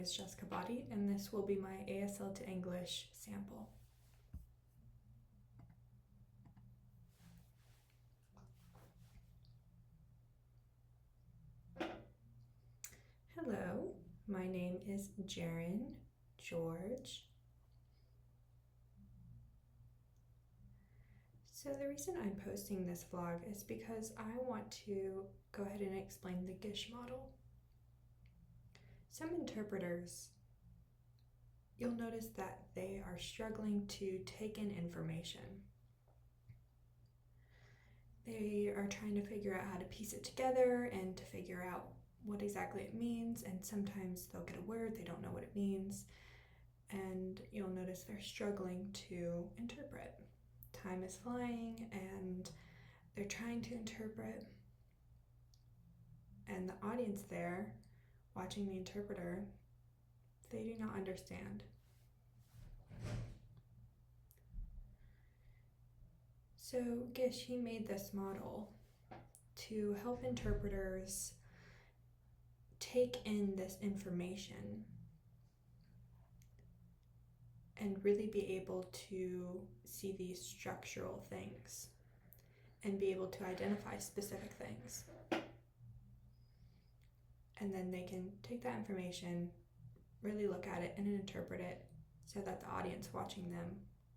Is Jessica Body, and this will be my ASL to English sample. Hello, my name is Jaren George. So the reason I'm posting this vlog is because I want to go ahead and explain the GISH model. Some interpreters, you'll notice that they are struggling to take in information. They are trying to figure out how to piece it together and to figure out what exactly it means, and sometimes they'll get a word, they don't know what it means, and you'll notice they're struggling to interpret. Time is flying and they're trying to interpret, and the audience there watching the interpreter, they do not understand. So Gish, he made this model to help interpreters take in this information and really be able to see these structural things and be able to identify specific things. And then they can take that information, really look at it and interpret it so that the audience watching them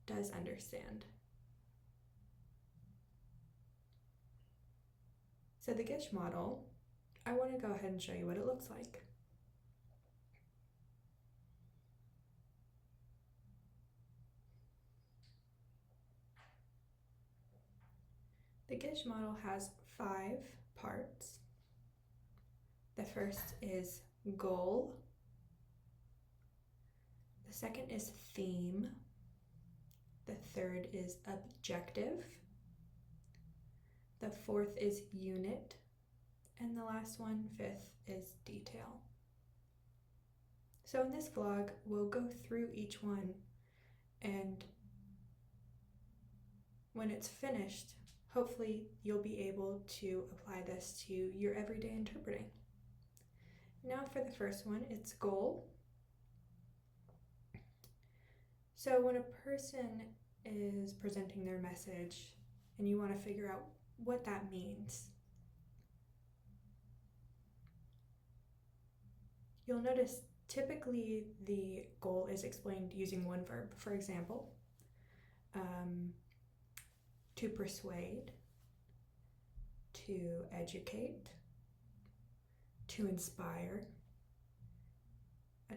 does understand. So the GISH model, I want to go ahead and show you what it looks like. The GISH model has 5 parts. The first is goal. The second is theme. The third is objective. The fourth is unit. And the last one, 5th, is detail. So in this vlog, we'll go through each one, and when it's finished, hopefully you'll be able to apply this to your everyday interpreting. Now for the first one, it's goal. So when a person is presenting their message and you want to figure out what that means, you'll notice typically the goal is explained using one verb. For example, to persuade, to educate, to inspire,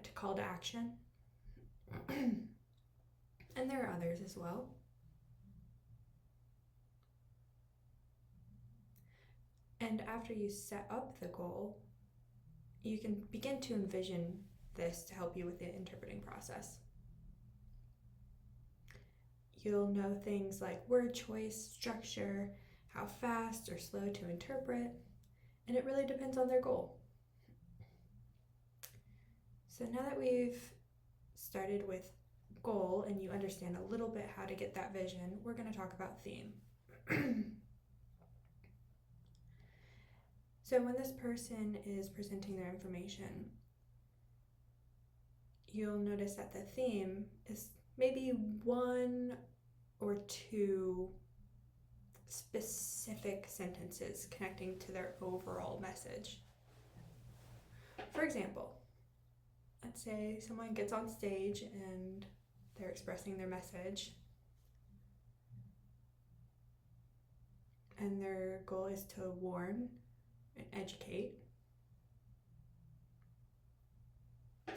to call to action, and there are others as well. And after you set up the goal, you can begin to envision this to help you with the interpreting process. You'll know things like word choice, structure, how fast or slow to interpret, and it really depends on their goal. So now that we've started with goal and you understand a little bit how to get that vision, we're going to talk about theme. So when this person is presenting their information, you'll notice that the theme is maybe 1 or 2 specific sentences connecting to their overall message. For example, let's say someone gets on stage and they're expressing their message, and their goal is to warn and educate.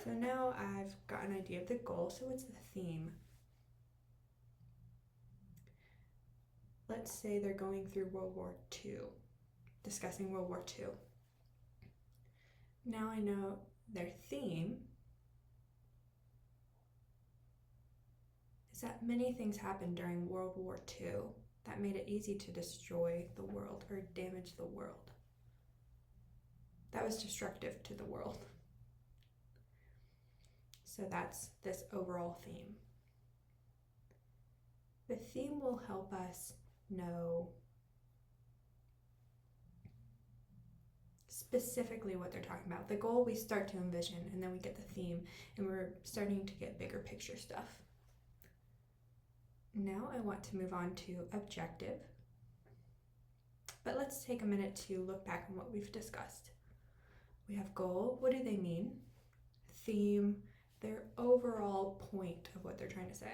So now I've got an idea of the goal, so what's the theme? Let's say they're going through World War II, discussing World War II. Now I know their theme is that many things happened during World War II that made it easy to destroy the world or damage the world. That was destructive to the world. So that's this overall theme. The theme will help us know specifically what they're talking about. The goal we start to envision, and then we get the theme, and we're starting to get bigger picture stuff. Now I want to move on to objective. But let's take a minute to look back on what we've discussed. We have goal, what do they mean? Theme, their overall point of what they're trying to say.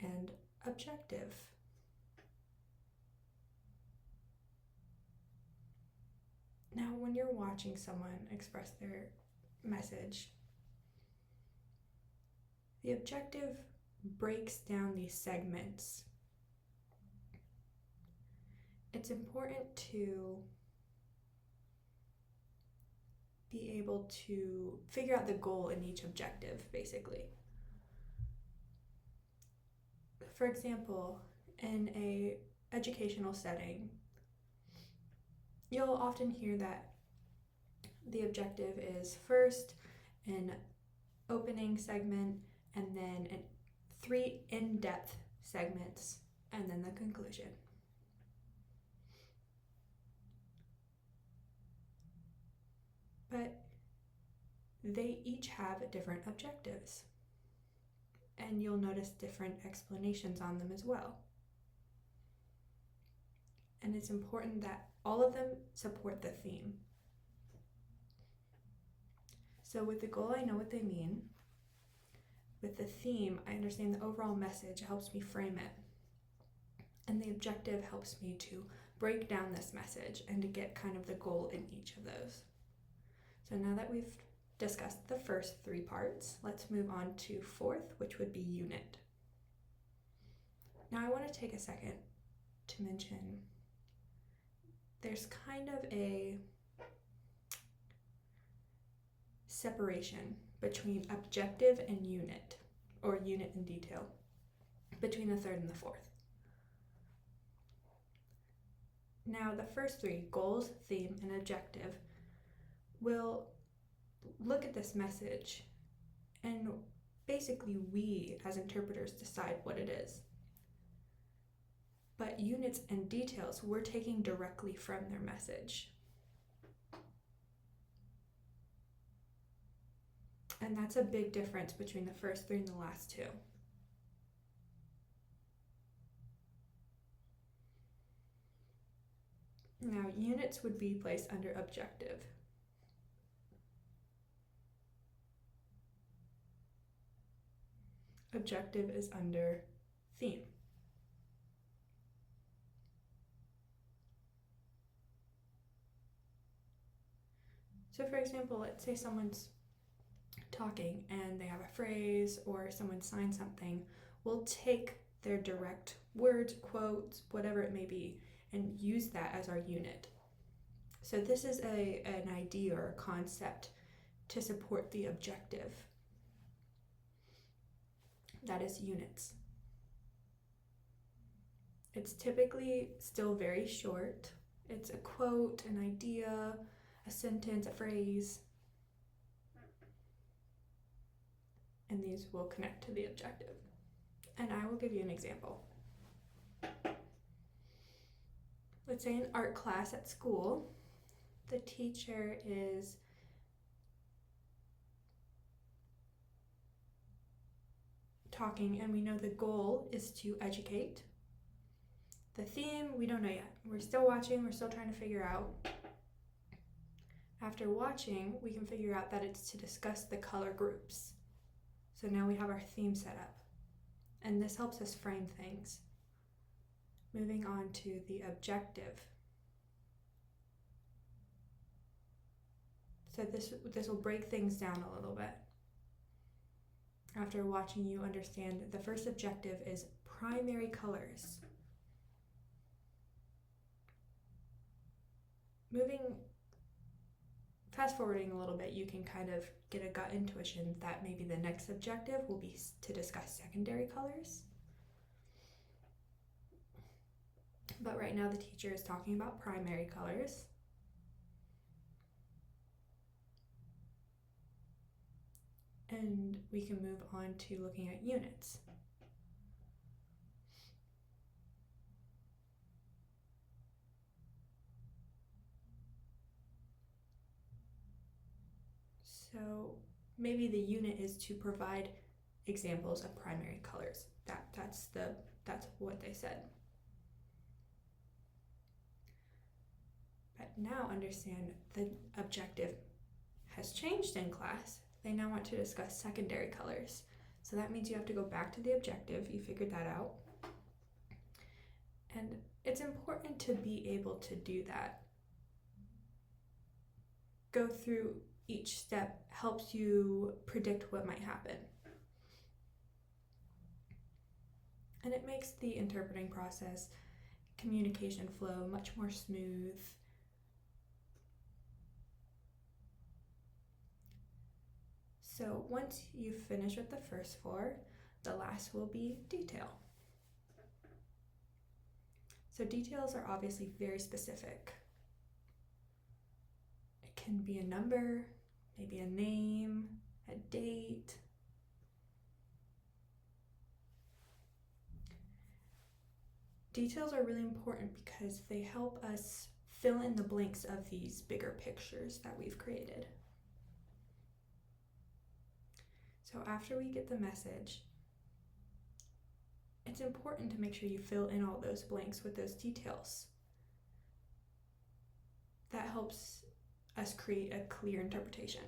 And objective. Now, when you're watching someone express their message, the objective breaks down these segments. It's important to be able to figure out the goal in each objective, basically. For example, in an educational setting, you'll often hear that the objective is first an opening segment, and then 3 in-depth segments, and then the conclusion. But they each have different objectives, and you'll notice different explanations on them as well. And it's important that all of them support the theme. So with the goal, I know what they mean. With the theme, I understand the overall message, helps me frame it. And the objective helps me to break down this message and to get kind of the goal in each of those. So now that we've discussed the first 3 parts, let's move on to 4th, which would be unit. Now I want to take a second to mention there's kind of a separation between objective and unit, or unit and detail, between the 3rd and the 4th. Now the first 3, goals, theme, and objective, will look at this message, and basically we as interpreters decide what it is. But units and details we're taking directly from their message. And that's a big difference between the first 3 and the last 2. Now, units would be placed under objective. Objective is under theme. So for example, let's say someone's talking and they have a phrase or someone signs something. We'll take their direct words, quotes, whatever it may be, and use that as our unit. So this is an idea or a concept to support the objective. That is units. It's typically still very short. It's a quote, an idea, a sentence, a phrase. And these will connect to the objective. And I will give you an example. Let's say in art class at school, the teacher is talking, and we know the goal is to educate. The theme, we don't know yet. We're still watching, we're still trying to figure out. After watching, we can figure out that it's to discuss the color groups. So now we have our theme set up, and this helps us frame things. Moving on to the objective. So this will break things down a little bit. After watching, you understand the first objective is primary colors. Fast forwarding a little bit, you can kind of get a gut intuition that maybe the next objective will be to discuss secondary colors. But right now the teacher is talking about primary colors. And we can move on to looking at units. So maybe the unit is to provide examples of primary colors. That's what they said. But now understand the objective has changed in class. They now want to discuss secondary colors. So that means you have to go back to the objective. You figured that out. And it's important to be able to do that. Go through each step helps you predict what might happen. And it makes the interpreting process, communication flow much more smooth. So once you finish with the first four, the last will be detail. So details are obviously very specific. It can be a number, maybe a name, a date. Details are really important because they help us fill in the blanks of these bigger pictures that we've created. So after we get the message, it's important to make sure you fill in all those blanks with those details. That helps us create a clear interpretation.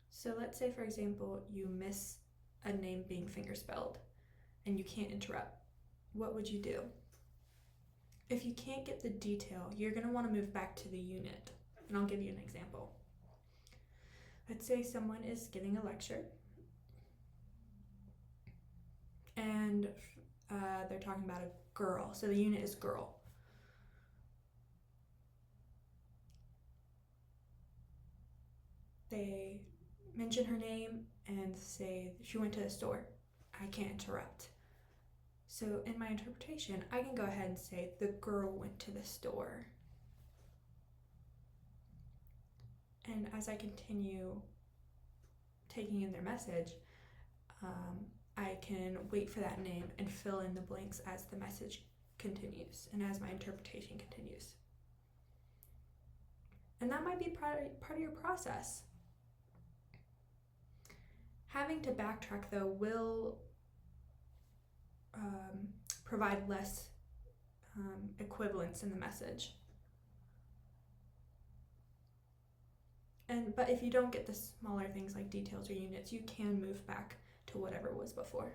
So let's say, for example, you miss a name being fingerspelled and you can't interrupt. What would you do? If you can't get the detail, you're going to want to move back to the unit. And I'll give you an example. Let's say someone is giving a lecture and they're talking about a girl. So the unit is girl. They mention her name and say she went to the store. I can't interrupt. So in my interpretation, I can go ahead and say the girl went to the store. And as I continue taking in their message, I can wait for that name and fill in the blanks as the message continues and as my interpretation continues. And that might be part of your process. Having to backtrack, though, will provide less equivalence in the message. But if you don't get the smaller things like details or units, you can move back to whatever was before.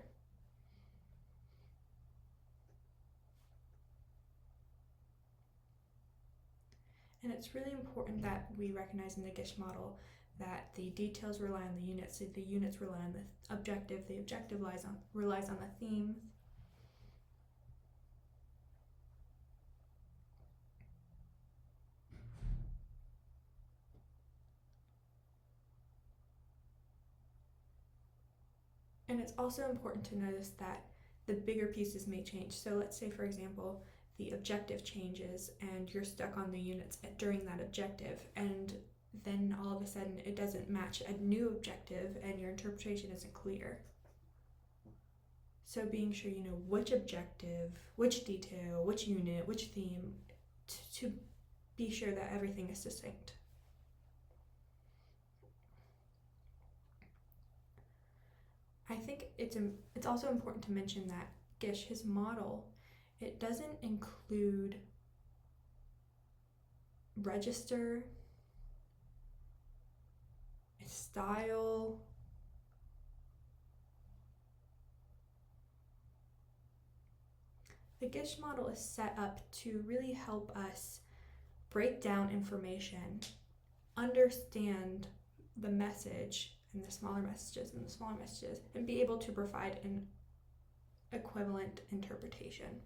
And it's really important that we recognize in the GISH model that the details rely on the units, so the units rely on the objective relies on the theme. And it's also important to notice that the bigger pieces may change. So let's say, for example, the objective changes and you're stuck on the units during that objective, and then all of a sudden it doesn't match a new objective and your interpretation isn't clear. So being sure you know which objective, which detail, which unit, which theme, to be sure that everything is succinct. I think it's also important to mention that GISH, his model, it doesn't include register, style, the GISH model is set up to really help us break down information, understand the message and the smaller messages and be able to provide an equivalent interpretation.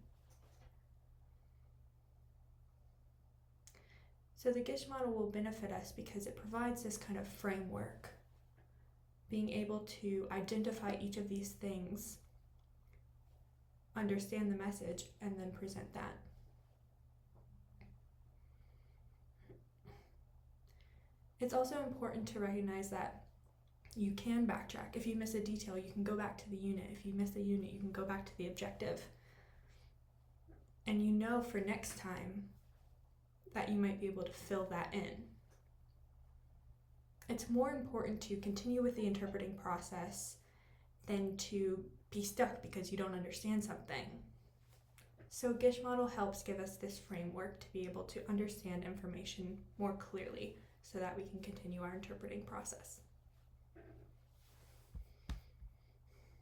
So the GISH model will benefit us because it provides this kind of framework, being able to identify each of these things, understand the message, and then present that. It's also important to recognize that you can backtrack. If you miss a detail, you can go back to the unit. If you miss the unit, you can go back to the objective. And you know for next time that you might be able to fill that in. It's more important to continue with the interpreting process than to be stuck because you don't understand something. So Gish model helps give us this framework to be able to understand information more clearly so that we can continue our interpreting process.